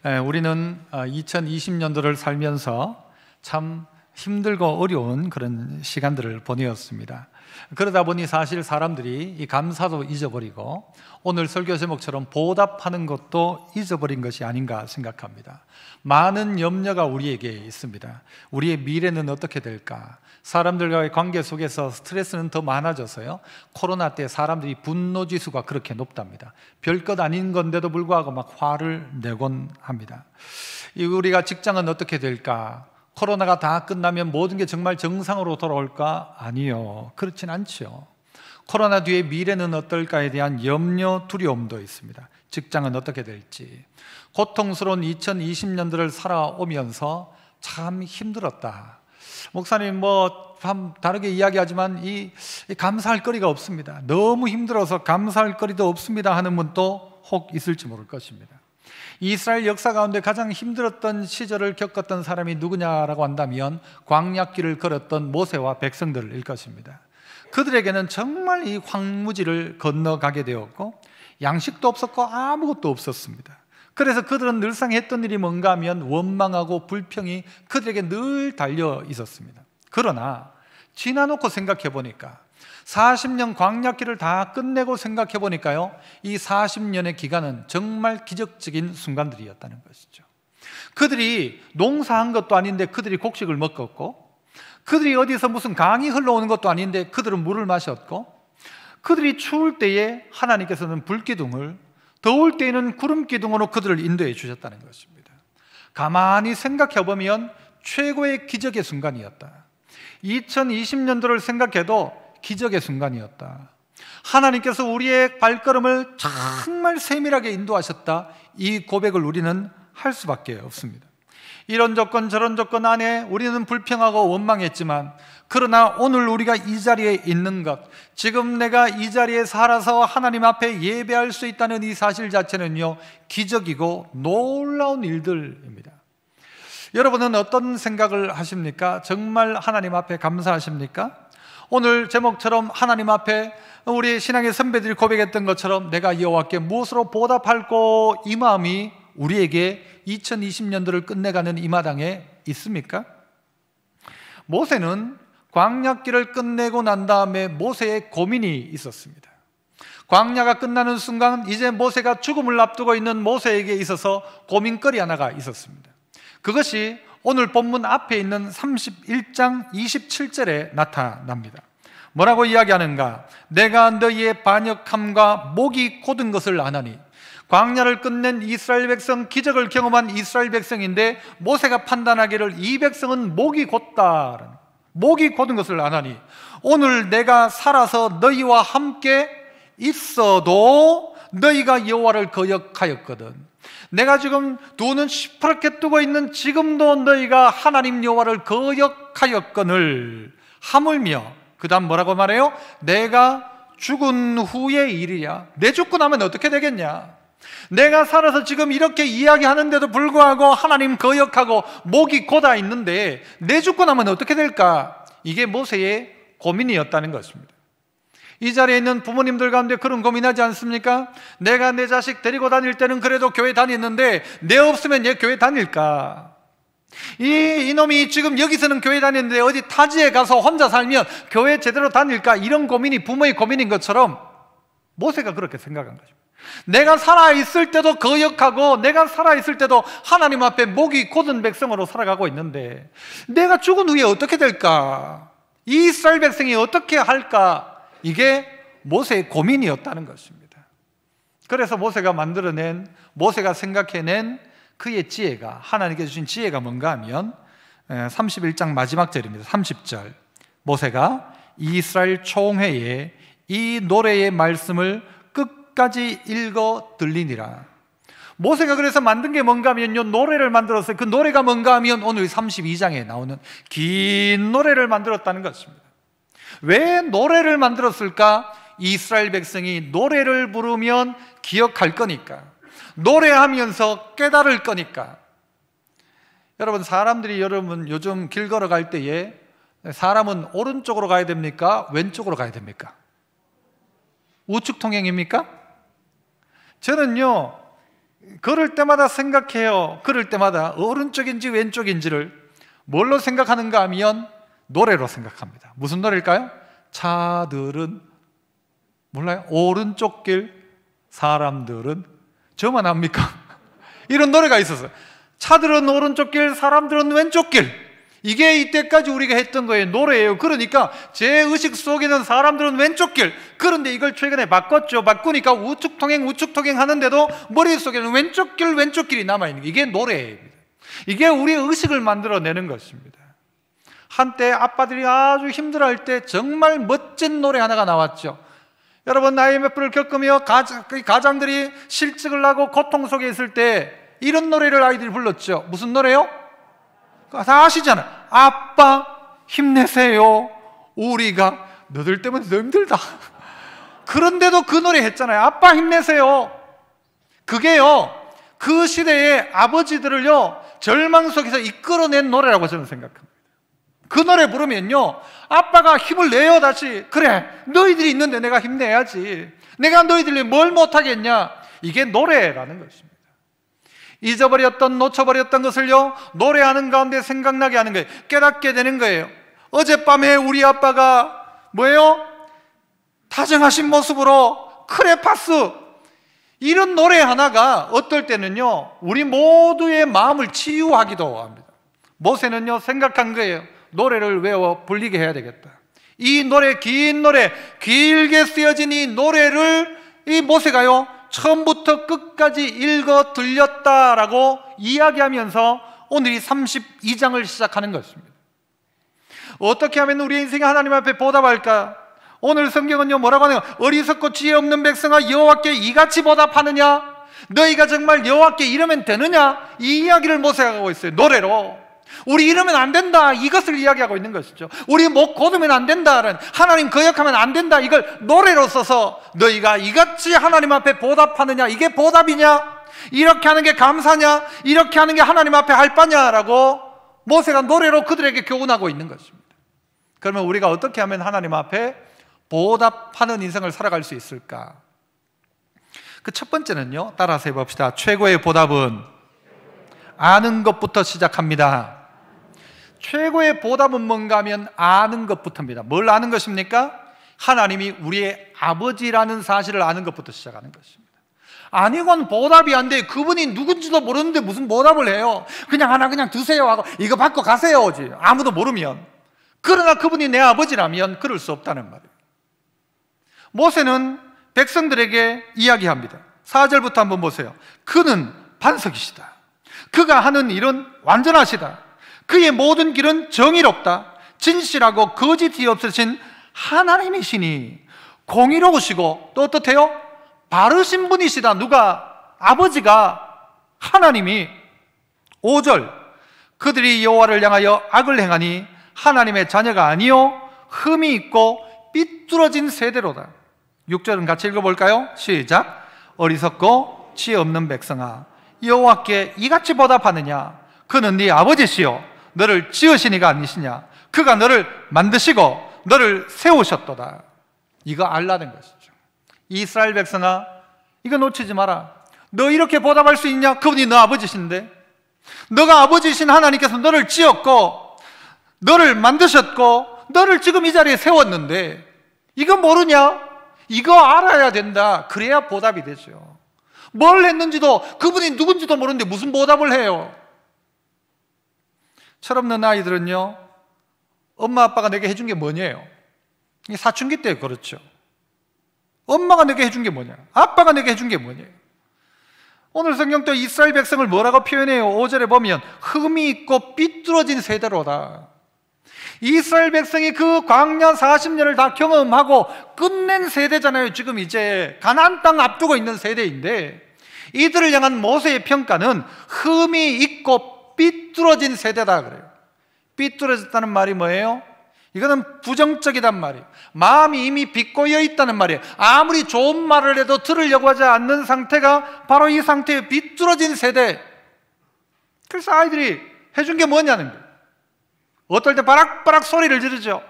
우리는 2020년도를 살면서 참 힘들고 어려운 그런 시간들을 보내었습니다. 그러다 보니 사실 사람들이 이 감사도 잊어버리고 오늘 설교 제목처럼 보답하는 것도 잊어버린 것이 아닌가 생각합니다. 많은 염려가 우리에게 있습니다. 우리의 미래는 어떻게 될까? 사람들과의 관계 속에서 스트레스는 더 많아져서요, 코로나 때 사람들이 분노지수가 그렇게 높답니다. 별것 아닌 건데도 불구하고 막 화를 내곤 합니다. 우리가 직장은 어떻게 될까? 코로나가 다 끝나면 모든 게 정말 정상으로 돌아올까? 아니요, 그렇진 않죠. 코로나 뒤에 미래는 어떨까에 대한 염려, 두려움도 있습니다. 직장은 어떻게 될지. 고통스러운 2020년도를 살아오면서 참 힘들었다. 목사님 참 다르게 이야기하지만 이 감사할 거리가 없습니다. 너무 힘들어서 감사할 거리도 없습니다 하는 분도 혹 있을지 모를 것입니다. 이스라엘 역사 가운데 가장 힘들었던 시절을 겪었던 사람이 누구냐라고 한다면 광야길을 걸었던 모세와 백성들일 것입니다. 그들에게는 정말 이 황무지를 건너가게 되었고 양식도 없었고 아무것도 없었습니다. 그래서 그들은 늘상 했던 일이 뭔가 하면 원망하고 불평이 그들에게 늘 달려 있었습니다. 그러나 지나놓고 생각해 보니까 40년 광야길을 다 끝내고 생각해 보니까요, 이 40년의 기간은 정말 기적적인 순간들이었다는 것이죠. 그들이 농사한 것도 아닌데 그들이 곡식을 먹었고, 그들이 어디서 무슨 강이 흘러오는 것도 아닌데 그들은 물을 마셨고, 그들이 추울 때에 하나님께서는 불기둥을, 더울 때에는 구름기둥으로 그들을 인도해 주셨다는 것입니다. 가만히 생각해 보면 최고의 기적의 순간이었다. 2020년도를 생각해도 기적의 순간이었다. 하나님께서 우리의 발걸음을 정말 세밀하게 인도하셨다. 이 고백을 우리는 할 수밖에 없습니다. 이런 조건 저런 조건 안에 우리는 불평하고 원망했지만, 그러나 오늘 우리가 이 자리에 있는 것, 지금 내가 이 자리에 살아서 하나님 앞에 예배할 수 있다는 이 사실 자체는요, 기적이고 놀라운 일들입니다. 여러분은 어떤 생각을 하십니까? 정말 하나님 앞에 감사하십니까? 오늘 제목처럼 하나님 앞에 우리 신앙의 선배들이 고백했던 것처럼 내가 여호와께 무엇으로 보답할꼬, 이 마음이 우리에게 2020년도를 끝내가는 이 마당에 있습니까? 모세는 광야길을 끝내고 난 다음에 모세의 고민이 있었습니다. 광야가 끝나는 순간 이제 모세가 죽음을 앞두고 있는 모세에게 있어서 고민거리 하나가 있었습니다. 그것이 오늘 본문 앞에 있는 31장 27절에 나타납니다. 뭐라고 이야기하는가? 내가 너희의 반역함과 목이 곧은 것을 아나니. 광야를 끝낸 이스라엘 백성, 기적을 경험한 이스라엘 백성인데 모세가 판단하기를 이 백성은 목이 곧다, 목이 곧은 것을 아나니 오늘 내가 살아서 너희와 함께 있어도 너희가 여호와를 거역하였거든. 내가 지금 두 눈 시퍼렇게 뜨고 있는 지금도 너희가 하나님 여호와를 거역하였거늘. 하물며 그 다음 뭐라고 말해요? 내가 죽은 후의 일이야. 내 죽고 나면 어떻게 되겠냐? 내가 살아서 지금 이렇게 이야기하는데도 불구하고 하나님 거역하고 목이 곧아 있는데 내 죽고 나면 어떻게 될까? 이게 모세의 고민이었다는 것입니다. 이 자리에 있는 부모님들 가운데 그런 고민하지 않습니까? 내가 내 자식 데리고 다닐 때는 그래도 교회 다녔는데 내 없으면 얘 교회 다닐까? 이놈이 지금 여기서는 교회 다니는데 어디 타지에 가서 혼자 살면 교회 제대로 다닐까? 이런 고민이 부모의 고민인 것처럼 모세가 그렇게 생각한 거죠. 내가 살아있을 때도 거역하고 내가 살아있을 때도 하나님 앞에 목이 곧은 백성으로 살아가고 있는데 내가 죽은 후에 어떻게 될까? 이 이스라엘 백성이 어떻게 할까? 이게 모세의 고민이었다는 것입니다. 그래서 모세가 모세가 생각해낸 그의 지혜가, 하나님께서 주신 지혜가 뭔가 하면 31장 마지막 절입니다. 30절. 모세가 이스라엘 총회에 이 노래의 말씀을 끝까지 읽어 들리니라. 모세가 그래서 만든 게 뭔가 하면요, 노래를 만들었어요. 그 노래가 뭔가 하면 오늘 32장에 나오는 긴 노래를 만들었다는 것입니다. 왜 노래를 만들었을까? 이스라엘 백성이 노래를 부르면 기억할 거니까, 노래하면서 깨달을 거니까. 여러분, 사람들이 요즘 길 걸어갈 때에 사람은 오른쪽으로 가야 됩니까? 왼쪽으로 가야 됩니까? 우측 통행입니까? 저는요, 걸을 때마다 생각해요. 걸을 때마다 오른쪽인지 왼쪽인지를 뭘로 생각하는가 하면 노래로 생각합니다. 무슨 노래일까요? 차들은 몰라요? 오른쪽 길, 사람들은 저만 압니까? 이런 노래가 있었어요. 차들은 오른쪽 길, 사람들은 왼쪽 길. 이게 이때까지 우리가 했던 거예요. 노래예요. 그러니까 제 의식 속에는 사람들은 왼쪽 길. 그런데 이걸 최근에 바꿨죠. 바꾸니까 우측통행 하는데도 머릿속에는 왼쪽 길이 남아있는 게 이게 노래예요. 이게 우리의 의식을 만들어내는 것입니다. 한때 아빠들이 아주 힘들어할 때 정말 멋진 노래 하나가 나왔죠. 여러분, IMF를 겪으며 가장들이 실직을 하고 고통 속에 있을 때 이런 노래를 아이들이 불렀죠. 무슨 노래요? 다 아시잖아요. 아빠 힘내세요. 우리가 너들 때문에 너무 힘들다. 그런데도 그 노래 했잖아요. 아빠 힘내세요. 그게요, 그 시대의 아버지들을요 절망 속에서 이끌어낸 노래라고 저는 생각합니다. 그 노래 부르면요 아빠가 힘을 내요. 다시 그래, 너희들이 있는데 내가 힘내야지. 내가 너희들이 뭘 못하겠냐. 이게 노래라는 것입니다. 잊어버렸던, 놓쳐버렸던 것을요 노래하는 가운데 생각나게 하는 거예요. 깨닫게 되는 거예요. 어젯밤에 우리 아빠가 뭐예요? 다정하신 모습으로 크레파스, 이런 노래 하나가 어떨 때는요 우리 모두의 마음을 치유하기도 합니다. 모세는요 생각한 거예요. 노래를 외워 불리게 해야 되겠다. 이 노래, 긴 노래, 길게 쓰여진 이 노래를 이 모세가요 처음부터 끝까지 읽어 들렸다라고 이야기하면서 오늘 이 32장을 시작하는 것입니다. 어떻게 하면 우리의 인생이 하나님 앞에 보답할까? 오늘 성경은요 뭐라고 하네요? 어리석고 지혜 없는 백성아 여호와께 이같이 보답하느냐? 너희가 정말 여호와께 이러면 되느냐? 이 이야기를 모세가 하고 있어요. 노래로. 우리 이러면 안 된다, 이것을 이야기하고 있는 것이죠. 우리 목 고두면 안 된다는, 하나님 거역하면 안 된다, 이걸 노래로 써서 너희가 이같이 하나님 앞에 보답하느냐? 이게 보답이냐? 이렇게 하는 게 감사냐? 이렇게 하는 게 하나님 앞에 할 바냐라고 모세가 노래로 그들에게 교훈하고 있는 것입니다. 그러면 우리가 어떻게 하면 하나님 앞에 보답하는 인생을 살아갈 수 있을까? 그 첫 번째는요, 따라서 해봅시다. 최고의 보답은 아는 것부터 시작합니다. 최고의 보답은 뭔가 하면 아는 것부터입니다. 뭘 아는 것입니까? 하나님이 우리의 아버지라는 사실을 아는 것부터 시작하는 것입니다. 아니건 보답이 안 돼. 그분이 누군지도 모르는데 무슨 보답을 해요? 그냥 하나 그냥 드세요 하고 이거 받고 가세요 오지. 아무도 모르면. 그러나 그분이 내 아버지라면 그럴 수 없다는 말이에요. 모세는 백성들에게 이야기합니다. 4절부터 한번 보세요. 그는 반석이시다. 그가 하는 일은 완전하시다. 그의 모든 길은 정의롭다. 진실하고 거짓이 없으신 하나님이시니 공의로우시고 또 어떻대요? 바르신 분이시다. 누가? 아버지가, 하나님이. 5절 그들이 여호와를 향하여 악을 행하니 하나님의 자녀가 아니요 흠이 있고 삐뚤어진 세대로다. 6절은 같이 읽어볼까요? 시작. 어리석고 지혜 없는 백성아 여호와께 이같이 보답하느냐? 그는 네 아버지시요 너를 지으신 이가 아니시냐? 그가 너를 만드시고 너를 세우셨도다. 이거 알라는 것이죠. 이스라엘 백성아, 이거 놓치지 마라. 너 이렇게 보답할 수 있냐? 그분이 너 아버지신데, 너가 아버지신 하나님께서 너를 지었고 너를 만드셨고 너를 지금 이 자리에 세웠는데 이거 모르냐? 이거 알아야 된다. 그래야 보답이 되죠. 뭘 했는지도, 그분이 누군지도 모르는데 무슨 보답을 해요? 철없는 아이들은요 엄마 아빠가 내게 해준 게 뭐냐요? 사춘기 때 그렇죠. 엄마가 내게 해준 게 뭐냐? 아빠가 내게 해준 게 뭐냐? 오늘 성경도 이스라엘 백성을 뭐라고 표현해요? 5절에 보면 흠이 있고 삐뚤어진 세대로다. 이스라엘 백성이 그 광야 40년을 다 경험하고 끝낸 세대잖아요. 지금 이제 가나안 땅 앞두고 있는 세대인데 이들을 향한 모세의 평가는 흠이 있고 삐뚤어진 세대다 그래요. 삐뚤어졌다는 말이 뭐예요? 이거는 부정적이단 말이에요. 마음이 이미 비꼬여 있다는 말이에요. 아무리 좋은 말을 해도 들으려고 하지 않는 상태가 바로 이 상태의 비뚤어진 세대. 그래서 아이들이 해준 게 뭐냐는 거예요. 어떨 때 바락바락 소리를 지르죠.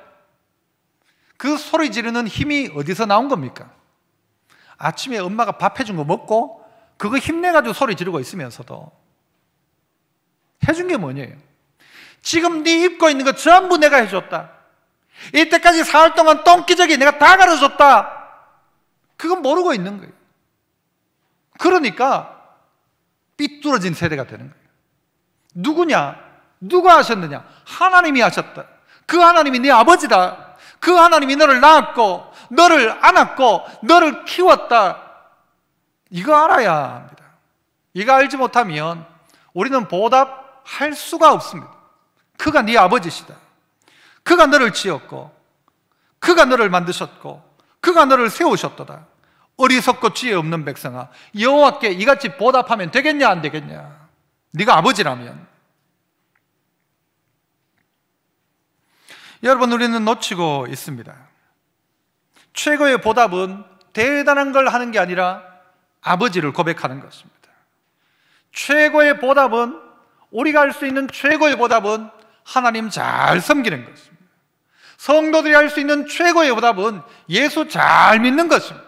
그 소리 지르는 힘이 어디서 나온 겁니까? 아침에 엄마가 밥 해준 거 먹고 그거 힘내가지고 소리 지르고 있으면서도 해준 게 뭐냐요? 지금 네 입고 있는 거 전부 내가 해줬다. 이때까지 사흘 동안 똥기저귀 내가 다 갈아줬다. 그건 모르고 있는 거예요. 그러니까 삐뚤어진 세대가 되는 거예요. 누구냐? 누가 하셨느냐? 하나님이 하셨다. 그 하나님이 네 아버지다. 그 하나님이 너를 낳았고 너를 안았고 너를 키웠다. 이거 알아야 합니다. 이거 알지 못하면 우리는 보답할 수가 없습니다. 그가 네 아버지시다. 그가 너를 지었고 그가 너를 만드셨고 그가 너를 세우셨도다. 어리석고 지혜 없는 백성아, 여호와께 이같이 보답하면 되겠냐 안 되겠냐? 네가 아버지라면. 여러분, 우리는 놓치고 있습니다. 최고의 보답은 대단한 걸 하는 게 아니라 아버지를 고백하는 것입니다. 최고의 보답은, 우리가 할 수 있는 최고의 보답은 하나님 잘 섬기는 것입니다. 성도들이 할 수 있는 최고의 보답은 예수 잘 믿는 것입니다.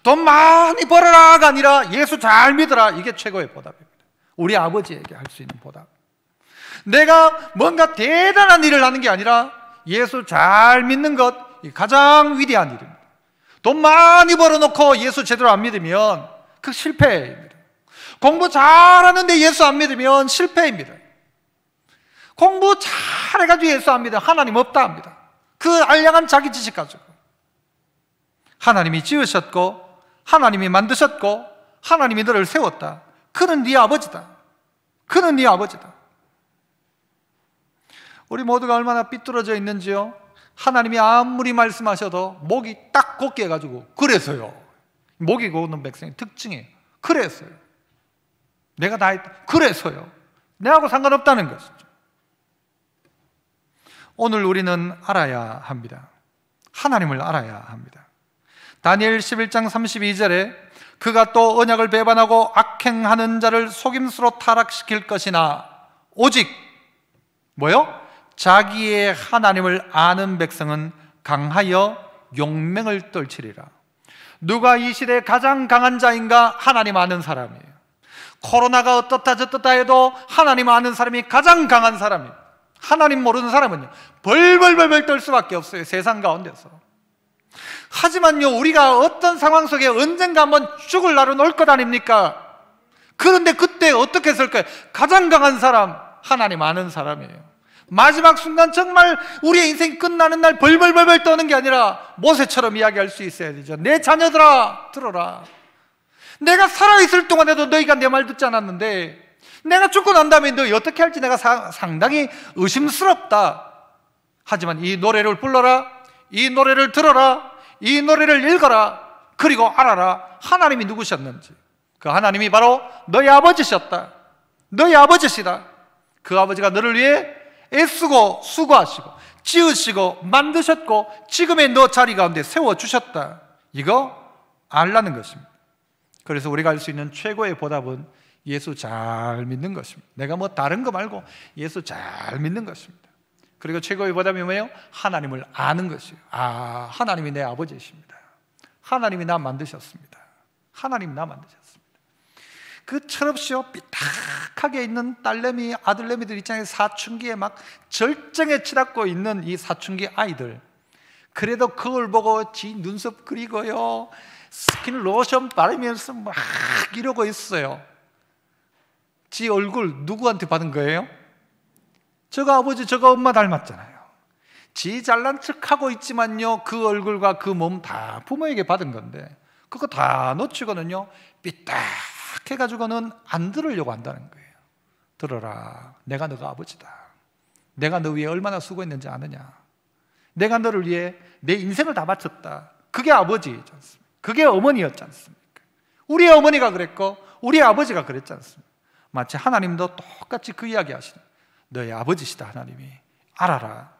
돈 많이 벌어라가 아니라 예수 잘 믿어라. 이게 최고의 보답입니다. 우리 아버지에게 할 수 있는 보답. 내가 뭔가 대단한 일을 하는 게 아니라 예수 잘 믿는 것, 가장 위대한 일입니다. 돈 많이 벌어놓고 예수 제대로 안 믿으면 그 실패입니다. 공부 잘하는데 예수 안 믿으면 실패입니다. 공부 잘해가지고 예수 안 믿으면 하나님 없다 합니다. 그 알량한 자기 지식 가지고. 하나님이 지으셨고 하나님이 만드셨고 하나님이 너를 세웠다. 그는 네 아버지다. 그는 네 아버지다. 우리 모두가 얼마나 삐뚤어져 있는지요. 하나님이 아무리 말씀하셔도 목이 딱 곧게 해가지고 그래서요. 목이 곧는 백성의 특징이에요. 그래서요. 내가 다 했다. 그래서요. 내하고 상관없다는 것이죠. 오늘 우리는 알아야 합니다. 하나님을 알아야 합니다. 다니엘 11장 32절에 그가 또 언약을 배반하고 악행하는 자를 속임수로 타락시킬 것이나 오직 뭐요? 자기의 하나님을 아는 백성은 강하여 용맹을 떨치리라. 누가 이 시대에 가장 강한 자인가? 하나님 아는 사람이에요. 코로나가 어떻다 저떻다 해도 하나님 아는 사람이 가장 강한 사람이에요. 하나님 모르는 사람은요 벌벌벌벌 떨 수밖에 없어요. 세상 가운데서. 하지만요, 우리가 어떤 상황 속에 언젠가 한번 죽을 날은 올 것 아닙니까? 그런데 그때 어떻게 했을 거예요? 가장 강한 사람, 하나님 아는 사람이에요. 마지막 순간 정말 우리의 인생이 끝나는 날 벌벌벌벌 떠는 게 아니라 모세처럼 이야기할 수 있어야 되죠. 내 자녀들아 들어라. 내가 살아있을 동안에도 너희가 내 말 듣지 않았는데 내가 죽고 난 다음에 너희 어떻게 할지 내가 상당히 의심스럽다. 하지만 이 노래를 불러라, 이 노래를 들어라, 이 노래를 읽어라. 그리고 알아라, 하나님이 누구셨는지. 그 하나님이 바로 너희 아버지셨다. 너희 아버지시다. 그 아버지가 너를 위해 애쓰고 수고하시고 지으시고 만드셨고 지금의 너 자리 가운데 세워주셨다. 이거 알라는 것입니다. 그래서 우리가 할 수 있는 최고의 보답은 예수 잘 믿는 것입니다. 내가 뭐 다른 거 말고 예수 잘 믿는 것입니다. 그리고 최고의 보답이 뭐예요? 하나님을 아는 것이에요. 아, 하나님이 내 아버지이십니다. 하나님이 나 만드셨습니다. 하나님이 나 만드셨습니다. 그 철없이요 삐딱하게 있는 딸내미 아들내미들 있잖아요. 사춘기에 막 절정에 치닫고 있는 이 사춘기 아이들, 그래도 그걸 보고 지 눈썹 그리고요 스킨 로션 바르면서 막 이러고 있어요. 지 얼굴 누구한테 받은 거예요? 저거 아버지 저거 엄마 닮았잖아요. 지 잘난 척하고 있지만요 그 얼굴과 그 몸 다 부모에게 받은 건데 그거 다 놓치고는요 삐딱해가지고는 안 들으려고 한다는 거예요. 들어라, 내가 너가 아버지다. 내가 너 위해 얼마나 수고했는지 아느냐. 내가 너를 위해 내 인생을 다 바쳤다. 그게 아버지였지 않습니까? 그게 어머니였지 않습니까? 우리 어머니가 그랬고 우리 아버지가 그랬지 않습니까? 마치 하나님도 똑같이 그 이야기 하시는, 너의 아버지시다. 하나님이 알아라.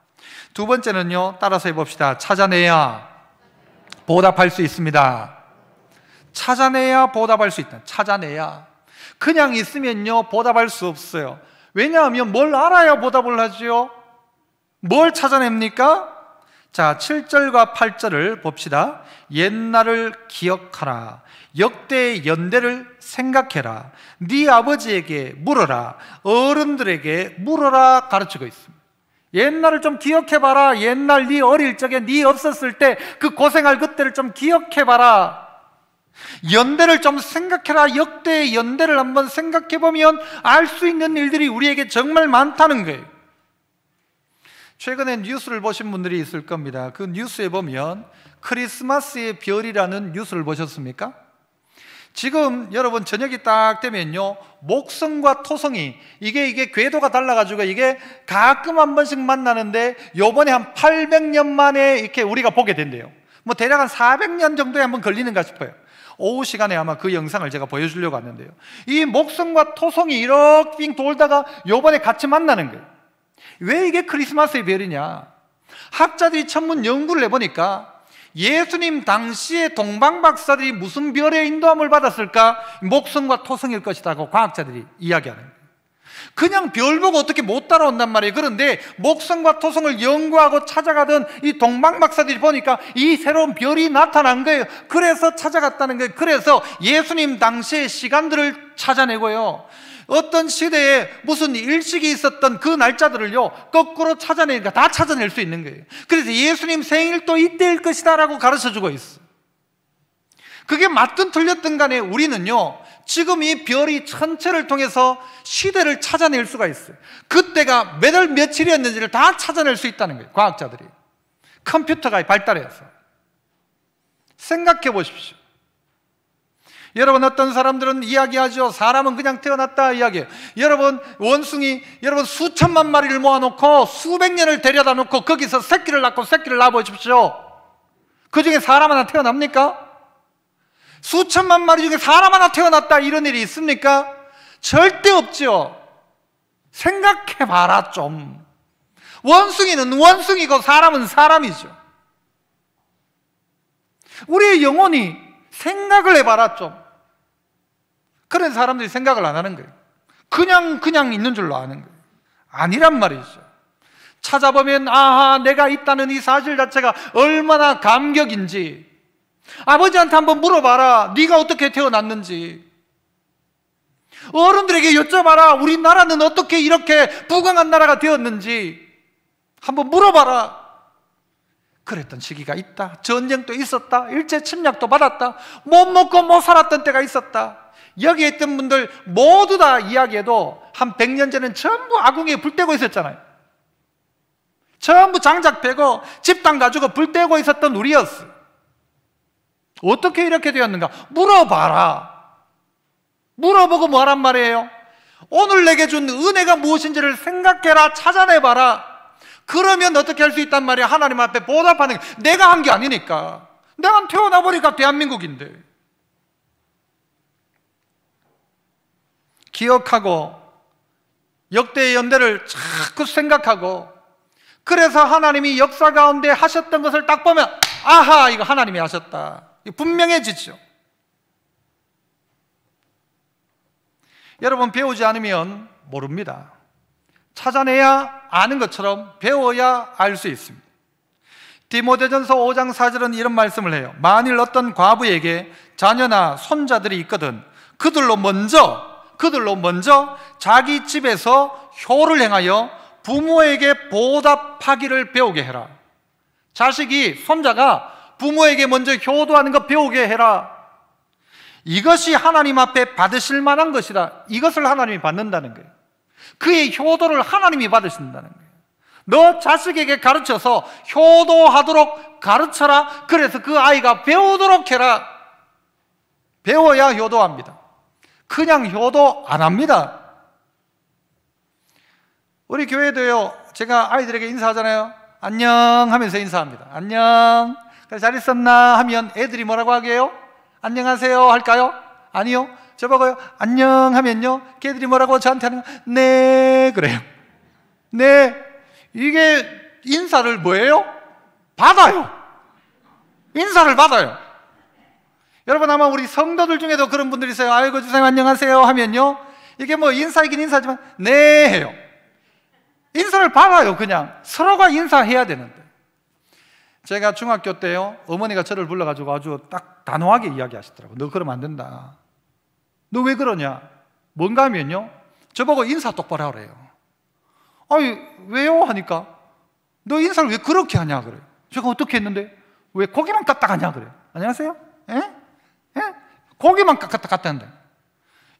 두 번째는요, 따라서 해봅시다. 찾아내야 보답할 수 있습니다. 찾아내야 보답할 수 있다. 찾아내야. 그냥 있으면요 보답할 수 없어요. 왜냐하면 뭘 알아야 보답을 하지요? 뭘 찾아냅니까? 자, 7절과 8절을 봅시다. 옛날을 기억하라. 역대의 연대를 생각해라. 네 아버지에게 물어라. 어른들에게 물어라 가르치고 있습니다. 옛날을 좀 기억해봐라. 옛날 네 어릴 적에 네 없었을 때 그 고생할 그때를 좀 기억해봐라. 연대를 좀 생각해라. 역대의 연대를 한번 생각해보면 알 수 있는 일들이 우리에게 정말 많다는 거예요. 최근에 뉴스를 보신 분들이 있을 겁니다. 그 뉴스에 보면 크리스마스의 별이라는 뉴스를 보셨습니까? 지금 여러분 저녁이 딱 되면요, 목성과 토성이 이게 궤도가 달라가지고 이게 가끔 한 번씩 만나는데 요번에 한 800년 만에 이렇게 우리가 보게 된대요. 뭐 대략 한 400년 정도에 한번 걸리는가 싶어요. 오후 시간에 아마 그 영상을 제가 보여주려고 하는데요, 이 목성과 토성이 이렇게 돌다가 요번에 같이 만나는 거예요. 왜 이게 크리스마스의 별이냐? 학자들이 천문 연구를 해보니까 예수님 당시에 동방박사들이 무슨 별의 인도함을 받았을까? 목성과 토성일 것이라고 과학자들이 이야기하는 거예요. 그냥 별 보고 어떻게 못 따라온단 말이에요. 그런데 목성과 토성을 연구하고 찾아가던 이 동방박사들이 보니까 이 새로운 별이 나타난 거예요. 그래서 찾아갔다는 거예요. 그래서 예수님 당시의 시간들을 찾아내고요, 어떤 시대에 무슨 일식이 있었던 그 날짜들을요 거꾸로 찾아내니까 다 찾아낼 수 있는 거예요. 그래서 예수님 생일도 이때일 것이다 라고 가르쳐주고 있어. 그게 맞든 틀렸든 간에 우리는요 지금 이 별이 전체를 통해서 시대를 찾아낼 수가 있어요. 그때가 몇 월 며칠이었는지를 다 찾아낼 수 있다는 거예요. 과학자들이, 컴퓨터가 발달해서. 생각해 보십시오. 여러분, 어떤 사람들은 이야기하죠. 사람은 그냥 태어났다 이야기해요. 여러분, 원숭이 여러분 수천만 마리를 모아놓고 수백 년을 데려다 놓고 거기서 새끼를 낳고 새끼를 낳아보십시오. 그 중에 사람 하나 태어납니까? 수천만 마리 중에 사람 하나 태어났다 이런 일이 있습니까? 절대 없죠. 생각해봐라 좀. 원숭이는 원숭이고 사람은 사람이죠. 우리의 영혼이 생각을 해봐라 좀. 그런 사람들이 생각을 안 하는 거예요. 그냥 있는 줄로 아는 거예요. 아니란 말이죠. 찾아보면 아하, 내가 있다는 이 사실 자체가 얼마나 감격인지. 아버지한테 한번 물어봐라. 네가 어떻게 태어났는지. 어른들에게 여쭤봐라. 우리나라는 어떻게 이렇게 부강한 나라가 되었는지 한번 물어봐라. 그랬던 시기가 있다. 전쟁도 있었다. 일제 침략도 받았다. 못 먹고 못 살았던 때가 있었다. 여기에 있던 분들 모두 다 이야기해도 한 100년 전에는 전부 아궁이에 불 떼고 있었잖아요. 전부 장작 패고 집단 가지고 불 떼고 있었던 우리였어. 어떻게 이렇게 되었는가? 물어봐라. 물어보고 뭐하란 말이에요? 오늘 내게 준 은혜가 무엇인지를 생각해라. 찾아내봐라. 그러면 어떻게 할 수 있단 말이야? 하나님 앞에 보답하는 게. 내가 한 게 아니니까. 내가 태어나보니까 대한민국인데. 기억하고 역대의 연대를 자꾸 생각하고, 그래서 하나님이 역사 가운데 하셨던 것을 딱 보면 아하, 이거 하나님이 하셨다. 분명해지죠. 여러분, 배우지 않으면 모릅니다. 찾아내야 아는 것처럼 배워야 알 수 있습니다. 디모데전서 5장 4절은 이런 말씀을 해요. 만일 어떤 과부에게 자녀나 손자들이 있거든 그들로 먼저 자기 집에서 효를 행하여 부모에게 보답하기를 배우게 해라. 자식이, 손자가 부모에게 먼저 효도하는 것 배우게 해라. 이것이 하나님 앞에 받으실 만한 것이다. 이것을 하나님이 받는다는 거예요. 그의 효도를 하나님이 받으신다는 거예요. 너 자식에게 가르쳐서 효도하도록 가르쳐라. 그래서 그 아이가 배우도록 해라. 배워야 효도합니다. 그냥 효도 안 합니다. 우리 교회도요, 제가 아이들에게 인사하잖아요. 안녕 하면서 인사합니다. 안녕, 잘 있었나 하면 애들이 뭐라고 하게요? 안녕하세요 할까요? 아니요. 저보고요 안녕 하면요, 걔들이 뭐라고 저한테 하는 거예요? 네 그래요. 네. 이게 인사를 뭐예요? 받아요. 인사를 받아요. 여러분, 아마 우리 성도들 중에도 그런 분들이 있어요. 아이고 주사님 안녕하세요 하면요, 이게 뭐 인사이긴 인사지만 네 해요. 인사를 받아요. 그냥 서로가 인사해야 되는데. 제가 중학교 때요, 어머니가 저를 불러가지고 아주 딱 단호하게 이야기하시더라고요. 너 그러면 안 된다. 너 왜 그러냐? 뭔가 하면요, 저보고 인사 똑바로 하래요. 아니, 왜요? 하니까 너 인사를 왜 그렇게 하냐 그래요. 제가 어떻게 했는데 왜 고기만 까딱 하냐 그래요. 안녕하세요? 예? 예? 고기만 까딱 하는데,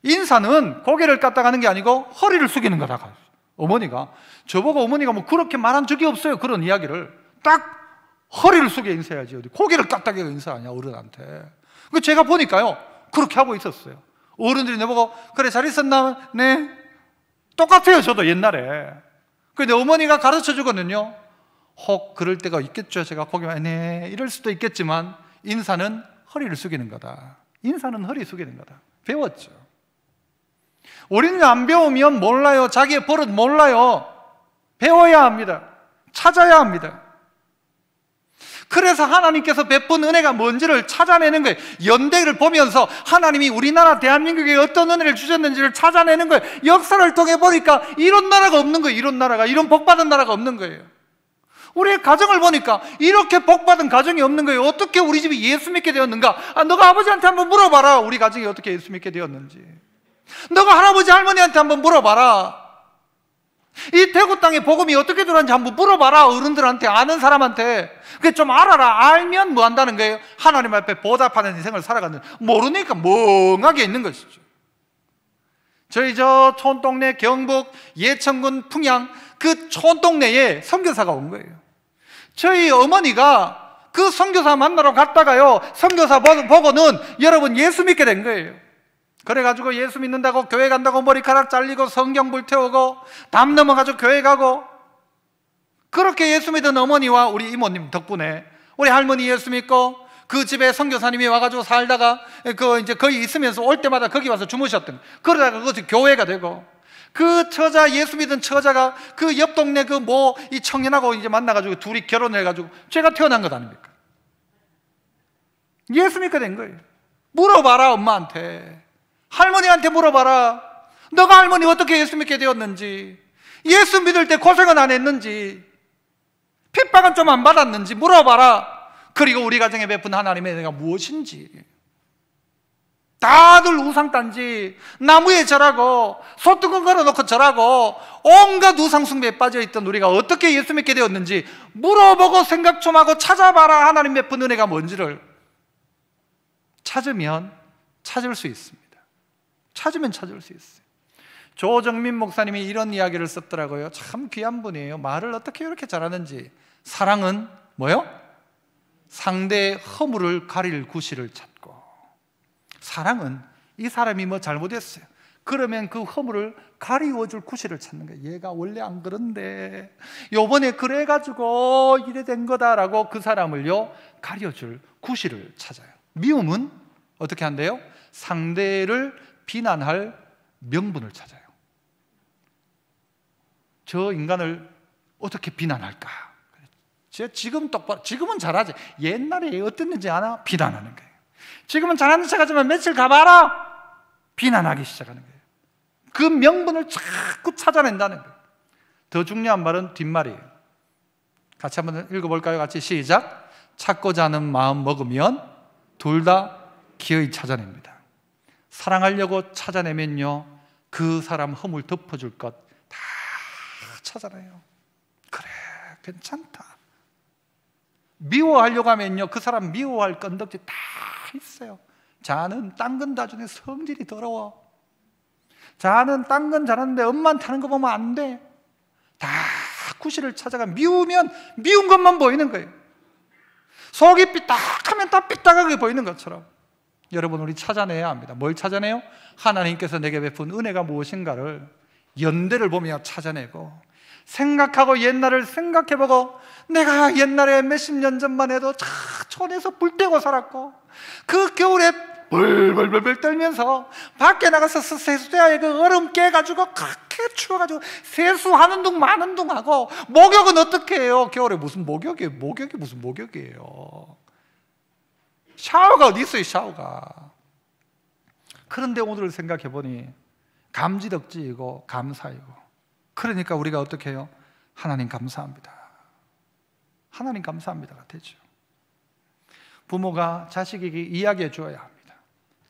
인사는 고개를 까딱 하는 게 아니고 허리를 숙이는 거다. 어머니가 저보고, 어머니가 뭐 그렇게 말한 적이 없어요. 그런 이야기를. 딱 허리를 숙여 인사해야지 어디 고개를 까딱 해서 인사하냐 어른한테. 제가 보니까요 그렇게 하고 있었어요. 어른들이 내보고 그래 잘 있었나? 네. 똑같아요. 저도 옛날에. 근데 어머니가 가르쳐 주거든요. 혹 그럴 때가 있겠죠. 제가 고개만 네 이럴 수도 있겠지만 인사는 허리를 숙이는 거다. 인사는 허리 숙이는 거다. 배웠죠. 우리는 안 배우면 몰라요. 자기의 버릇 몰라요. 배워야 합니다. 찾아야 합니다. 그래서 하나님께서 베푼 은혜가 뭔지를 찾아내는 거예요. 연대를 보면서 하나님이 우리나라 대한민국에 어떤 은혜를 주셨는지를 찾아내는 거예요. 역사를 통해 보니까 이런 나라가 없는 거예요. 이런 나라가, 이런 복받은 나라가 없는 거예요. 우리의 가정을 보니까 이렇게 복받은 가정이 없는 거예요. 어떻게 우리 집이 예수 믿게 되었는가? 너가 아버지한테 한번 물어봐라. 우리 가정이 어떻게 예수 믿게 되었는지. 너가 할아버지 할머니한테 한번 물어봐라. 이 대구 땅에 복음이 어떻게 들어왔는지 한번 물어봐라. 어른들한테, 아는 사람한테. 그게 좀 알아라. 알면 뭐 한다는 거예요? 하나님 앞에 보답하는 인생을 살아가는. 모르니까 멍하게 있는 것이죠. 저희 저 촌동네 경북 예천군 풍양 그 촌동네에 선교사가 온 거예요. 저희 어머니가 그 선교사 만나러 갔다가요, 선교사 보고는 여러분 예수 믿게 된 거예요. 그래가지고 예수 믿는다고 교회 간다고 머리카락 잘리고 성경 불태우고 담 넘어가지고 교회 가고, 그렇게 예수 믿은 어머니와 우리 이모님 덕분에 우리 할머니 예수 믿고 그 집에 선교사님이 와가지고 살다가 이제 거기 있으면서 올 때마다 거기 와서 주무셨던, 그러다가 그것이 교회가 되고, 그 처자, 예수 믿은 처자가 그 옆 동네 이 청년하고 이제 만나가지고 둘이 결혼해가지고 제가 태어난 것 아닙니까? 예수 믿게 된 거예요. 물어봐라. 엄마한테, 할머니한테 물어봐라. 너가 할머니 어떻게 예수 믿게 되었는지, 예수 믿을 때 고생은 안 했는지, 핍박은 좀 안 받았는지 물어봐라. 그리고 우리 가정에 베푼 하나님의 은혜가 무엇인지. 다들 우상단지, 나무에 절하고 소뚜껑 걸어놓고 절하고 온갖 우상 숭배에 빠져있던 우리가 어떻게 예수 믿게 되었는지 물어보고 생각 좀 하고 찾아봐라. 하나님 베푼 은혜가 뭔지를 찾으면 찾을 수 있습니다. 찾으면 찾을 수 있어요. 조정민 목사님이 이런 이야기를 썼더라고요. 참 귀한 분이에요. 말을 어떻게 이렇게 잘하는지. 사랑은 뭐요? 상대의 허물을 가릴 구실을 찾고. 사랑은 이 사람이 뭐 잘못했어요. 그러면 그 허물을 가리워줄 구실을 찾는 거예요. 얘가 원래 안 그런데 요번에 그래가지고 이래 된 거다라고 그 사람을요 가려줄 구실을 찾아요. 미움은 어떻게 한대요? 상대를 비난할 명분을 찾아요. 저 인간을 어떻게 비난할까? 지금 똑바로, 지금은 잘하지. 옛날에 어땠는지 아나? 비난하는 거예요. 지금은 잘하는 척하지만 며칠 가봐라. 비난하기 시작하는 거예요. 그 명분을 자꾸 찾아낸다는 거예요. 더 중요한 말은 뒷말이에요. 같이 한번 읽어볼까요? 같이 시작. 찾고자 하는 마음 먹으면 둘 다 기어이 찾아냅니다. 사랑하려고 찾아내면요 그 사람 허물 덮어줄 것 다 찾아내요. 그래, 괜찮다. 미워하려고 하면요 그 사람 미워할 건덕지 다 있어요. 자는 딴 건 다 중에 성질이 더러워. 자는 딴 건 잘하는데 엄마한테 하는 거 보면 안 돼. 다 구실을 찾아가. 미우면 미운 것만 보이는 거예요. 속이 삐딱하면 다 삐딱하게 보이는 것처럼. 여러분, 우리 찾아내야 합니다. 뭘 찾아내요? 하나님께서 내게 베푼 은혜가 무엇인가를 연대를 보며 찾아내고, 생각하고 옛날을 생각해보고, 내가 옛날에 몇십 년 전만 해도 촌에서 불 떼고 살았고 그 겨울에 벌벌벌벌 떨면서 밖에 나가서 세수대야에 그 얼음 깨가지고 그렇게 추워가지고 세수하는 둥 마는 둥 하고, 목욕은 어떻게 해요? 겨울에 무슨 목욕이에요? 목욕이 무슨 목욕이에요? 샤워가 어디 있어요? 샤워가. 그런데 오늘을 생각해보니 감지덕지이고 감사이고, 그러니까 우리가 어떻게 해요? 하나님 감사합니다. 하나님 감사합니다가 되죠. 부모가 자식에게 이야기해 줘야 합니다.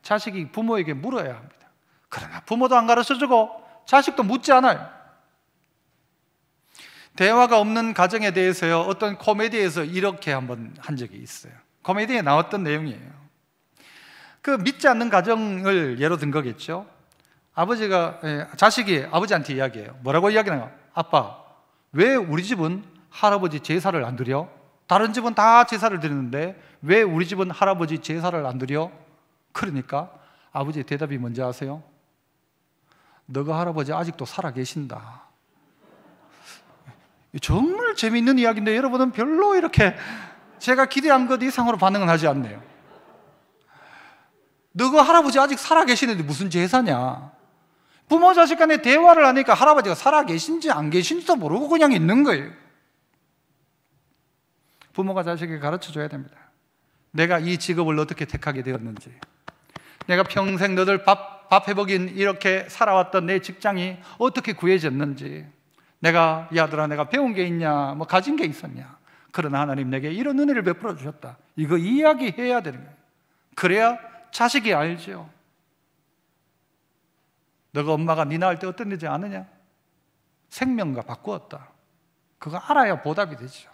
자식이 부모에게 물어야 합니다. 그러나 부모도 안 가르쳐주고 자식도 묻지 않아요. 대화가 없는 가정에 대해서요, 어떤 코미디에서 이렇게 한번 한 적이 있어요. 코미디에 나왔던 내용이에요. 그 믿지 않는 가정을 예로 든 거겠죠. 자식이 아버지한테 이야기해요. 뭐라고 이야기하나요? 아빠, 왜 우리 집은 할아버지 제사를 안 드려? 다른 집은 다 제사를 드리는데 왜 우리 집은 할아버지 제사를 안 드려? 그러니까 아버지의 대답이 뭔지 아세요? 너가 할아버지 아직도 살아 계신다. 정말 재미있는 이야기인데 여러분은 별로 이렇게 제가 기대한 것 이상으로 반응은 하지 않네요. 너가 할아버지 아직 살아 계시는데 무슨 제사냐? 부모 자식 간에 대화를 하니까 할아버지가 살아 계신지 안 계신지도 모르고 그냥 있는 거예요. 부모가 자식에게 가르쳐줘야 됩니다. 내가 이 직업을 어떻게 택하게 되었는지, 내가 평생 너들 밥 해먹인 이렇게 살아왔던 내 직장이 어떻게 구해졌는지, 내가 이 아들아 내가 배운 게 있냐, 뭐 가진 게 있었냐, 그러나 하나님 내게 이런 은혜를 베풀어 주셨다, 이거 이야기해야 되는 거예요. 그래야 자식이 알죠. 너가 엄마가 네 낳을 때 어떤 일인지 아느냐? 생명과 바꾸었다. 그거 알아야 보답이 되죠.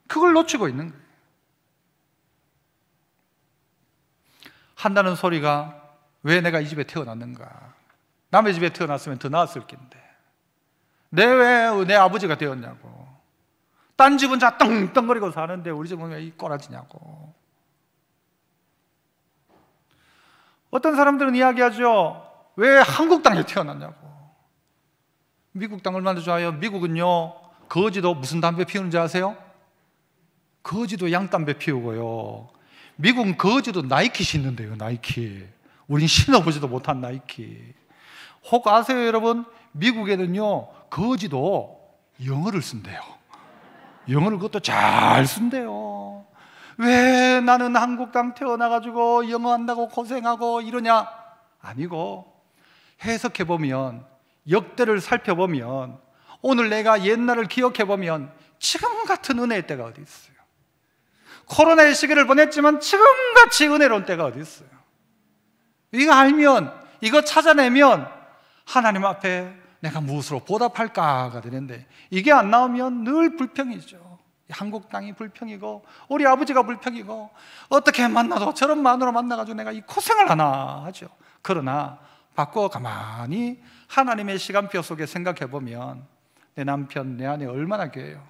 그걸 놓치고 있는 거예요. 한다는 소리가 왜 내가 이 집에 태어났는가? 남의 집에 태어났으면 더 나았을 텐데 왜 내 아버지가 되었냐고. 딴 집은 자 떵떵거리고 사는데 우리 집은 왜 이 꼬라지냐고. 어떤 사람들은 이야기하죠. 왜 한국 땅에 태어났냐고. 미국 땅 얼마나 좋아요. 미국은요, 거지도 무슨 담배 피우는지 아세요? 거지도 양담배 피우고요, 미국은 거지도 나이키 신는데요. 나이키. 우린 신어보지도 못한 나이키. 혹 아세요 여러분? 미국에는요 거지도 영어를 쓴대요. 영어를 그것도 잘 쓴대요. 왜 나는 한국 땅 태어나가지고 영어 한다고 고생하고 이러냐? 아니고, 해석해보면, 역대를 살펴보면, 오늘 내가 옛날을 기억해보면 지금 같은 은혜의 때가 어디 있어요? 코로나의 시기를 보냈지만 지금같이 은혜로운 때가 어디 있어요? 이거 알면, 이거 찾아내면 하나님 앞에 내가 무엇으로 보답할까가 되는데, 이게 안 나오면 늘 불평이죠. 한국 땅이 불평이고 우리 아버지가 불평이고 어떻게 만나도 저런 마누라 만나가지고 내가 이 고생을 하나 하죠. 그러나 바꿔 가만히 하나님의 시간표 속에 생각해보면 내 남편 내 아내 얼마나 귀해요.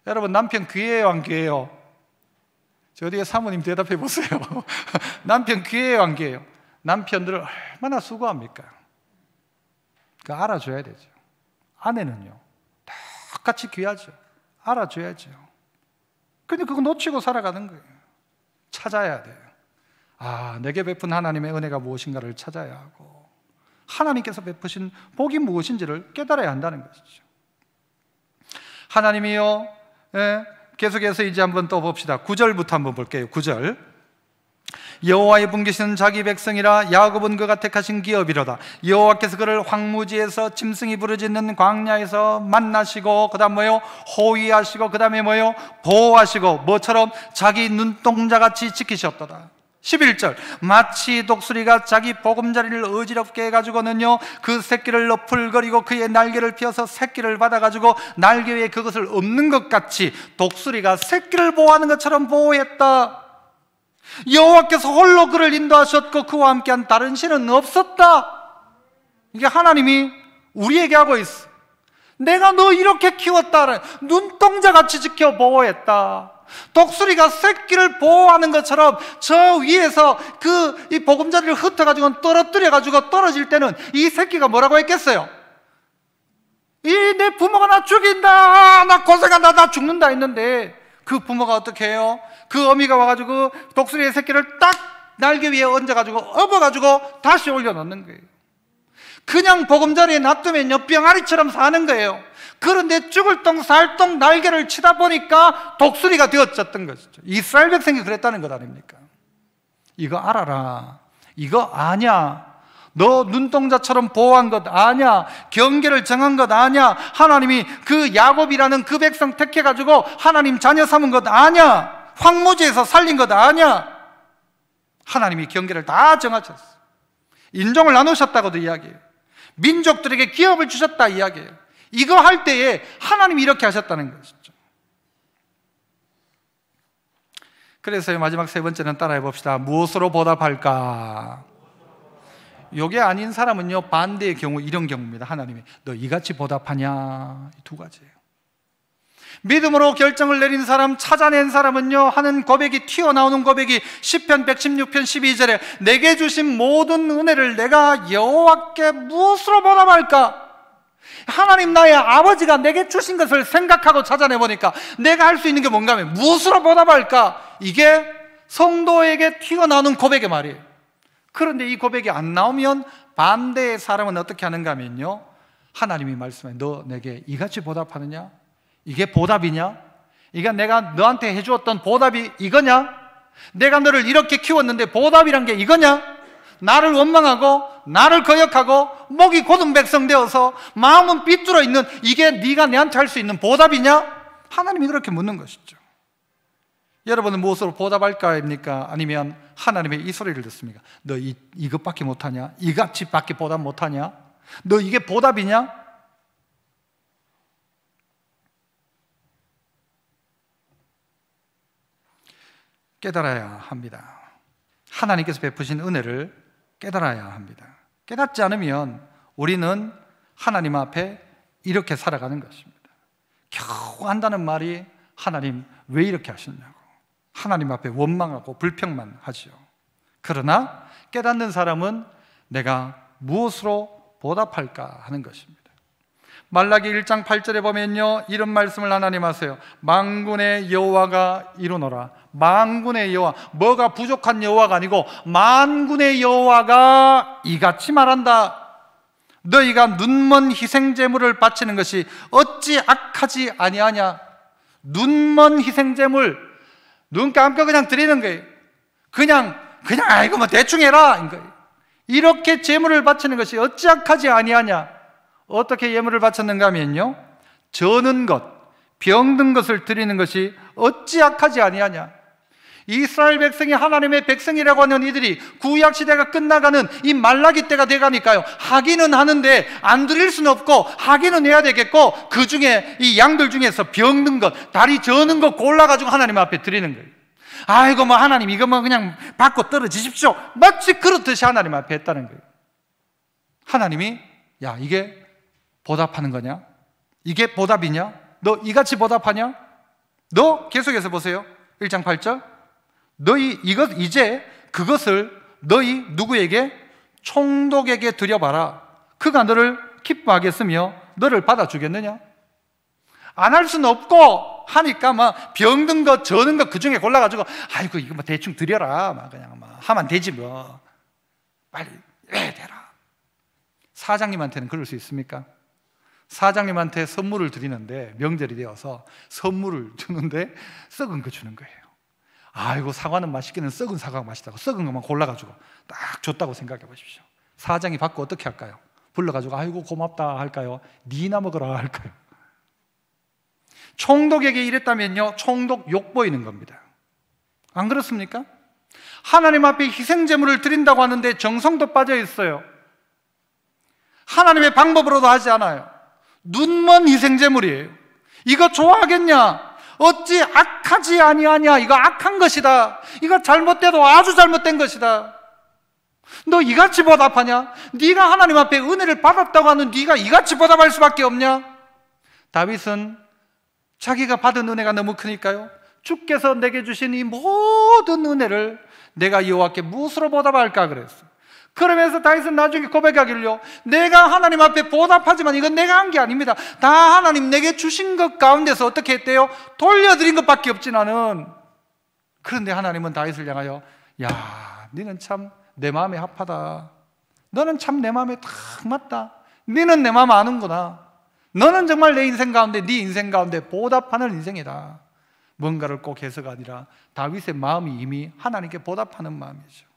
여러분, 남편 귀해요 안 귀해요? 저 뒤에 사모님 대답해 보세요. 남편 귀해요 안 귀해요? 남편들을 얼마나 수고합니까? 그거 알아줘야 되죠. 아내는요 똑같이 귀하죠. 알아줘야죠. 근데 그거 놓치고 살아가는 거예요. 찾아야 돼요. 내게 베푼 하나님의 은혜가 무엇인가를 찾아야 하고, 하나님께서 베푸신 복이 무엇인지를 깨달아야 한다는 것이죠. 하나님이요, 계속해서 이제 한번 또 봅시다. 9절부터 한번 볼게요. 9절. 여호와의 분기시는 자기 백성이라, 야곱은 그가 택하신 기업이로다. 여호와께서 그를 황무지에서 짐승이 부르짖는 광야에서 만나시고, 그 다음 뭐요? 호위하시고, 그 다음에 뭐요? 보호하시고, 뭐처럼? 자기 눈동자같이 지키셨도다. 11절. 마치 독수리가 자기 보금자리를 어지럽게 해가지고는요, 그 새끼를 너풀거리고 그의 날개를 펴서 새끼를 받아가지고 날개 위에 그것을 엎는 것 같이 독수리가 새끼를 보호하는 것처럼 보호했다. 여호와께서 홀로 그를 인도하셨고 그와 함께한 다른 신은 없었다. 이게 하나님이 우리에게 하고 있어. 내가 너 이렇게 키웠다. 눈동자같이 지켜 보호했다. 독수리가 새끼를 보호하는 것처럼 저 위에서 이 보금자리를 흩어가지고 떨어뜨려가지고 떨어질 때는 이 새끼가 뭐라고 했겠어요? 내 부모가 나 죽인다, 나 고생한다, 나 죽는다 했는데, 그 부모가 어떻게 해요? 그 어미가 와가지고 독수리의 새끼를 딱 날개 위에 얹어가지고 업어가지고 다시 올려놓는 거예요. 그냥 보금자리에 놔두면요 병아리처럼 사는 거예요. 그런데 죽을 똥 살똥 날개를 치다 보니까 독수리가 되어졌던 것이죠. 이스라엘 백성이 그랬다는 것 아닙니까? 이거 알아라. 이거 아냐? 너 눈동자처럼 보호한 것 아냐? 경계를 정한 것 아냐? 하나님이 그 야곱이라는 그 백성 택해가지고 하나님 자녀 삼은 것 아냐? 황무지에서 살린 것 아냐? 하나님이 경계를 다 정하셨어. 인종을 나누셨다고도 이야기해요. 민족들에게 기업을 주셨다 이야기해요. 이거 할 때에 하나님이 이렇게 하셨다는 것이죠. 그래서 마지막 세 번째는 따라해 봅시다. 무엇으로 보답할까? 요게 아닌 사람은요, 반대의 경우 이런 경우입니다. 하나님이 너 이같이 보답하냐? 이 두 가지예요. 믿음으로 결정을 내린 사람, 찾아낸 사람은요, 하는 고백이, 튀어나오는 고백이 시편 116편 12절에 내게 주신 모든 은혜를 내가 여호와께 무엇으로 보답할까? 하나님 나의 아버지가 내게 주신 것을 생각하고 찾아내보니까 내가 할 수 있는 게 뭔가 하면 무엇으로 보답할까? 이게 성도에게 튀어나오는 고백의 말이에요. 그런데 이 고백이 안 나오면 반대의 사람은 어떻게 하는가 하면요, 하나님이 말씀해 너 내게 이같이 보답하느냐? 이게 보답이냐? 이게 내가 너한테 해주었던 보답이 이거냐? 내가 너를 이렇게 키웠는데 보답이란 게 이거냐? 나를 원망하고 나를 거역하고 목이 곧은 백성 되어서 마음은 삐뚤어 있는 이게 네가 내한테 할 수 있는 보답이냐? 하나님이 그렇게 묻는 것이죠. 여러분은 무엇으로 보답할까입니까? 아니면 하나님의 이 소리를 듣습니까? 너 이것밖에 못하냐? 이같이밖에 보답 못하냐? 너 이게 보답이냐? 깨달아야 합니다. 하나님께서 베푸신 은혜를 깨달아야 합니다. 깨닫지 않으면 우리는 하나님 앞에 이렇게 살아가는 것입니다. 겨우 한다는 말이 하나님 왜 이렇게 하셨냐고 하나님 앞에 원망하고 불평만 하죠. 그러나 깨닫는 사람은 내가 무엇으로 보답할까 하는 것입니다. 말라기 1장 8절에 보면요, 이런 말씀을 하나님 하세요. 만군의 여호와가 이루노라. 만군의 여호와, 뭐가 부족한 여호와가 아니고 만군의 여호와가 이같이 말한다. 너희가 눈먼 희생제물을 바치는 것이 어찌 악하지 아니하냐. 눈먼 희생제물, 눈 감고 그냥 드리는 거예요. 그냥 아이고 뭐 대충 해라. 이렇게 제물을 바치는 것이 어찌 악하지 아니하냐. 어떻게 예물을 바쳤는가 하면요, 저는 것, 병든 것을 드리는 것이 어찌 악하지 아니하냐. 이스라엘 백성이 하나님의 백성이라고 하는 이들이 구약 시대가 끝나가는 이 말라기 때가 돼가니까요, 하기는 하는데 안 드릴 수는 없고 하기는 해야 되겠고, 그 중에 이 양들 중에서 병든 것, 다리 저는 것 골라가지고 하나님 앞에 드리는 거예요. 아이고 뭐 하나님 이거 뭐 그냥 받고 떨어지십시오, 마치 그렇듯이 하나님 앞에 했다는 거예요. 하나님이 야 이게 보답하는 거냐? 이게 보답이냐? 너 이같이 보답하냐? 너 계속해서 보세요. 1장 8절. 너희 이제 그것을 너희 누구에게? 총독에게 드려봐라. 그가 너를 기뻐하겠으며 너를 받아주겠느냐? 안 할 수는 없고 하니까 막 병든 것, 저는 것 그 중에 골라가지고 아이고 이거 뭐 대충 드려라. 막 그냥 막 하면 되지 뭐. 빨리 대라. 사장님한테는 그럴 수 있습니까? 사장님한테 선물을 드리는데 명절이 되어서 선물을 주는데 썩은 거 주는 거예요. 아이고 사과는 맛있기는 썩은 사과가 맛있다고 썩은 것만 골라가지고 딱 줬다고 생각해 보십시오. 사장이 받고 어떻게 할까요? 불러가지고 아이고 고맙다 할까요? 니나 먹어라 할까요? 총독에게 이랬다면요, 총독 욕 보이는 겁니다. 안 그렇습니까? 하나님 앞에 희생제물을 드린다고 하는데 정성도 빠져 있어요. 하나님의 방법으로도 하지 않아요. 눈먼 희생제물이에요. 이거 좋아하겠냐? 어찌 악하지 아니하냐? 이거 악한 것이다. 이거 잘못돼도 아주 잘못된 것이다. 너 이같이 보답하냐? 네가 하나님 앞에 은혜를 받았다고 하는 네가 이같이 보답할 수밖에 없냐? 다윗은 자기가 받은 은혜가 너무 크니까요, 주께서 내게 주신 이 모든 은혜를 내가 여호와께 무엇으로 보답할까 그랬어요. 그러면서 다윗은 나중에 고백하기를요, 내가 하나님 앞에 보답하지만 이건 내가 한 게 아닙니다. 다 하나님 내게 주신 것 가운데서 어떻게 했대요? 돌려드린 것밖에 없지 나는. 그런데 하나님은 다윗을 향하여 야 너는 참 내 마음에 합하다. 너는 참 내 마음에 딱 맞다. 너는 내 마음 아는구나. 너는 정말 내 인생 가운데, 네 인생 가운데 보답하는 인생이다. 뭔가를 꼭 해서가 아니라 다윗의 마음이 이미 하나님께 보답하는 마음이죠.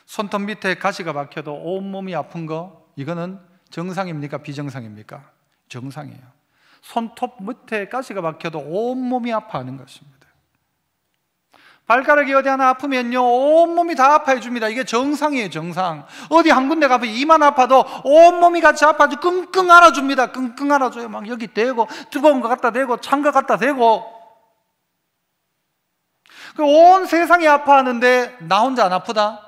손톱 밑에 가시가 박혀도 온몸이 아픈 거, 이거는 정상입니까? 비정상입니까? 정상이에요. 손톱 밑에 가시가 박혀도 온몸이 아파하는 것입니다. 발가락이 어디 하나 아프면요, 온몸이 다 아파해 줍니다. 이게 정상이에요, 정상. 어디 한 군데 가면 이만 아파도 온몸이 같이 아파서 끙끙 앓아줍니다. 끙끙 앓아줘요. 막 여기 대고, 뜨거운 거 갖다 대고, 찬 거 갖다 대고. 온 세상이 아파하는데 나 혼자 안 아프다?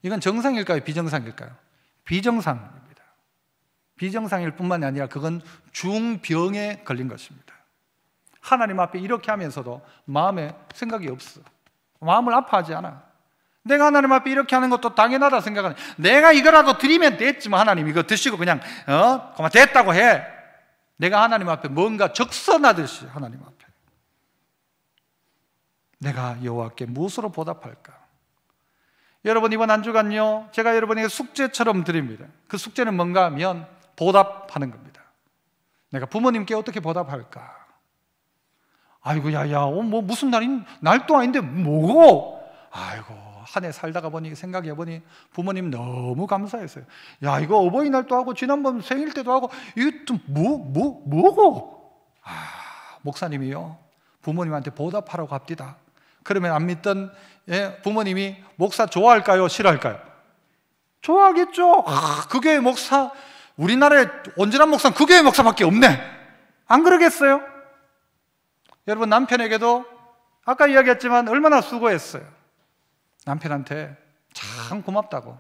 이건 정상일까요? 비정상일까요? 비정상입니다. 비정상일 뿐만이 아니라 그건 중병에 걸린 것입니다. 하나님 앞에 이렇게 하면서도 마음에 생각이 없어. 마음을 아파하지 않아. 내가 하나님 앞에 이렇게 하는 것도 당연하다 생각하는, 내가 이거라도 드리면 됐지만 하나님 이거 드시고 그냥 그만 됐다고 해. 내가 하나님 앞에 뭔가 적선하듯이 하나님 앞에 내가 여호와께 무엇으로 보답할까? 여러분, 이번 한 주간요, 제가 여러분에게 숙제처럼 드립니다. 그 숙제는 뭔가 하면 보답하는 겁니다. 내가 부모님께 어떻게 보답할까? 아이고, 뭐 무슨 날도 아닌데 뭐고? 아이고, 한 해 살다가 보니, 생각해 보니 부모님 너무 감사했어요. 야, 이거 어버이날도 하고 지난번 생일 때도 하고 이거 좀 뭐고? 목사님이요, 부모님한테 보답하라고 합디다. 그러면 안 믿던 부모님이 목사 좋아할까요? 싫어할까요? 좋아하겠죠. 그 교회 목사, 우리나라에 온전한 목사는 그 교회 목사밖에 없네. 안 그러겠어요? 여러분, 남편에게도 아까 이야기했지만 얼마나 수고했어요. 남편한테 참 고맙다고.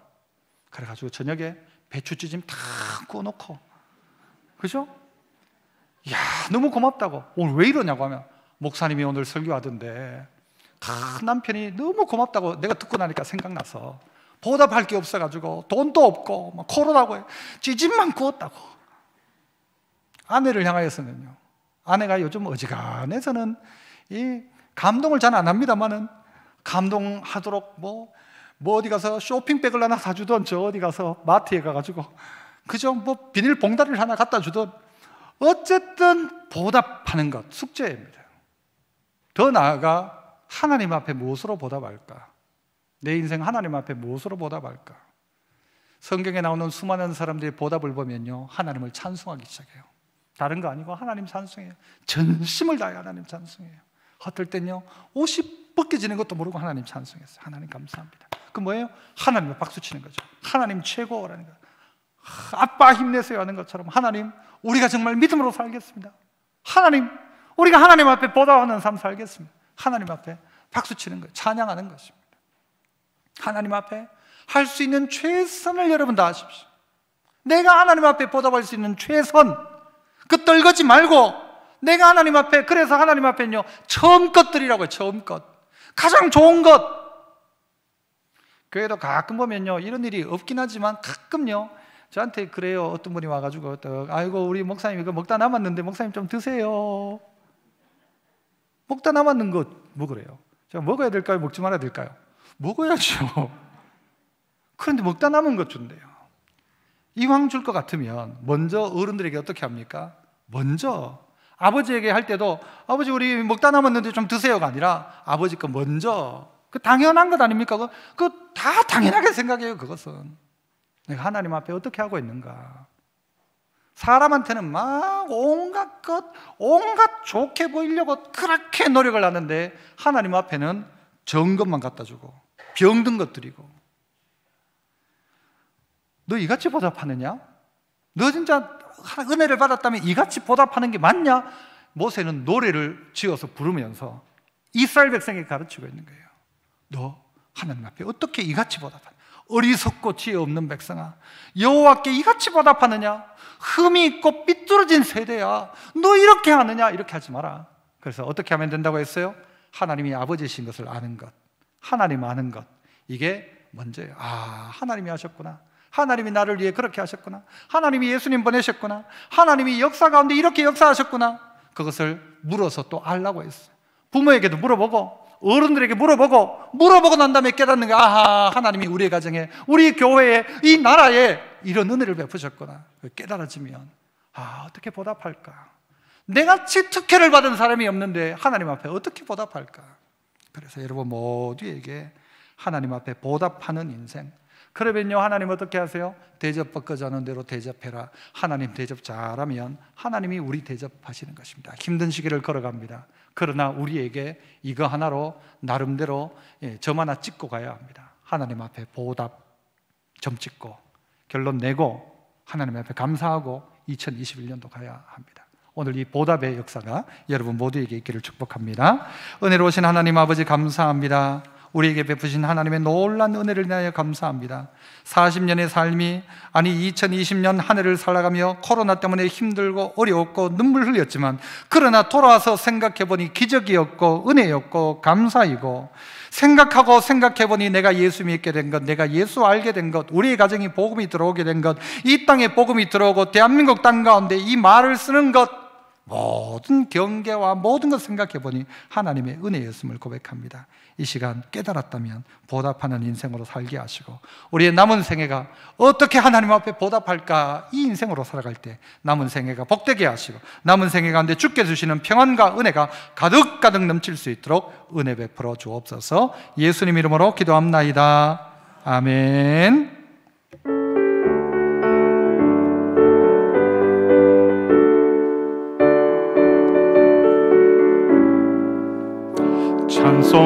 그래가지고 저녁에 배추찌짐 다 구워놓고, 그죠? 야, 너무 고맙다고. 오늘 왜 이러냐고 하면, 목사님이 오늘 설교하던데 남편이 너무 고맙다고 내가 듣고 나니까 생각나서 보답할 게 없어가지고 돈도 없고 막 코로나고 찌짐만 구웠다고. 아내를 향하여서는요, 아내가 요즘 어지간해서는 이 감동을 잘 안 합니다만은 감동하도록 뭐 어디 가서 쇼핑백을 하나 사주던, 저 어디 가서 마트에 가가지고 그죠, 뭐 비닐 봉다리를 하나 갖다 주던, 어쨌든 보답하는 것, 숙제입니다. 더 나아가 하나님 앞에 무엇으로 보답할까? 내 인생 하나님 앞에 무엇으로 보답할까? 성경에 나오는 수많은 사람들의 보답을 보면요, 하나님을 찬송하기 시작해요. 다른 거 아니고 하나님 찬송해요. 전심을 다해 하나님 찬송해요. 어떨 땐요, 옷이 벗겨지는 것도 모르고 하나님 찬송했어요. 하나님 감사합니다. 그 뭐예요? 하나님을 박수 치는 거죠. 하나님 최고라는 거. 아빠 힘내세요 하는 것처럼, 하나님 우리가 정말 믿음으로 살겠습니다. 하나님, 우리가 하나님 앞에 보답하는 삶 살겠습니다. 하나님 앞에 박수 치는 거예요. 찬양하는 것입니다. 하나님 앞에 할 수 있는 최선을 여러분 다하십시오. 내가 하나님 앞에 보답할 수 있는 최선, 그 떨거지 말고 내가 하나님 앞에, 그래서 하나님 앞에는요, 처음껏 드리라고요. 처음껏, 가장 좋은 것. 교회도 가끔 보면요, 이런 일이 없긴 하지만 가끔요, 저한테 그래요. 어떤 분이 와가지고 아이고, 우리 목사님 이거 먹다 남았는데 목사님 좀 드세요. 먹다 남았는 거 먹으래요. 제가 먹어야 될까요? 먹지 말아야 될까요? 먹어야죠. 그런데 먹다 남은 것 준대요. 이왕 줄 것 같으면 먼저 어른들에게 어떻게 합니까? 먼저 아버지에게 할 때도, 아버지 우리 먹다 남았는데 좀 드세요가 아니라 아버지 거 먼저, 그 당연한 것 아닙니까? 그 다 당연하게 생각해요. 그것은 내가 하나님 앞에 어떻게 하고 있는가. 사람한테는 막 온갖 것, 온갖 좋게 보이려고 그렇게 노력을 하는데 하나님 앞에는 적은 것만 갖다 주고 병든 것 드리고. 너 이같이 보답하느냐? 너 진짜 은혜를 받았다면 이같이 보답하는 게 맞냐? 모세는 노래를 지어서 부르면서 이스라엘 백성에게 가르치고 있는 거예요. 너 하나님 앞에 어떻게 이같이 보답하느냐? 어리석고 지혜 없는 백성아, 여호와께 이같이 보답하느냐? 흠이 있고 삐뚤어진 세대야, 너 이렇게 하느냐? 이렇게 하지 마라. 그래서 어떻게 하면 된다고 했어요? 하나님이 아버지신 것을 아는 것, 하나님 아는 것, 이게 먼저예요. 하나님이 하셨구나, 하나님이 나를 위해 그렇게 하셨구나, 하나님이 예수님 보내셨구나, 하나님이 역사 가운데 이렇게 역사하셨구나. 그것을 물어서 또 알라고 했어요. 부모에게도 물어보고 어른들에게 물어보고 난 다음에 깨닫는 게, 하나님이 우리의 가정에, 우리 교회에, 이 나라에 이런 은혜를 베푸셨구나. 깨달아지면 어떻게 보답할까? 내같이 특혜를 받은 사람이 없는데 하나님 앞에 어떻게 보답할까? 그래서 여러분 모두에게 하나님 앞에 보답하는 인생. 그러면요, 하나님 어떻게 하세요? 대접받고자 하는 대로 대접해라. 하나님 대접 잘하면 하나님이 우리 대접하시는 것입니다. 힘든 시기를 걸어갑니다. 그러나 우리에게 이거 하나로 나름대로 점 하나 찍고 가야 합니다. 하나님 앞에 보답 점 찍고 결론 내고 하나님 앞에 감사하고 2021년도 가야 합니다. 오늘 이 보답의 역사가 여러분 모두에게 있기를 축복합니다. 은혜로우신 하나님 아버지 감사합니다. 우리에게 베푸신 하나님의 놀라운 은혜를 인하여 감사합니다. 40년의 삶이, 아니 2020년 한 해를 살아가며 코로나 때문에 힘들고 어려웠고 눈물 흘렸지만, 그러나 돌아와서 생각해보니 기적이었고 은혜였고 감사이고, 생각하고 생각해보니 내가 예수 믿게 된 것, 내가 예수 알게 된 것, 우리의 가정에 복음이 들어오게 된 것, 이 땅에 복음이 들어오고 대한민국 땅 가운데 이 말을 쓰는 것, 모든 경계와 모든 것 생각해보니 하나님의 은혜였음을 고백합니다. 이 시간 깨달았다면 보답하는 인생으로 살게 하시고, 우리의 남은 생애가 어떻게 하나님 앞에 보답할까, 이 인생으로 살아갈 때 남은 생애가 복되게 하시고, 남은 생애 가운데 주께 주시는 평안과 은혜가 가득가득 넘칠 수 있도록 은혜 베풀어 주옵소서. 예수님 이름으로 기도합나이다. 아멘. 찬송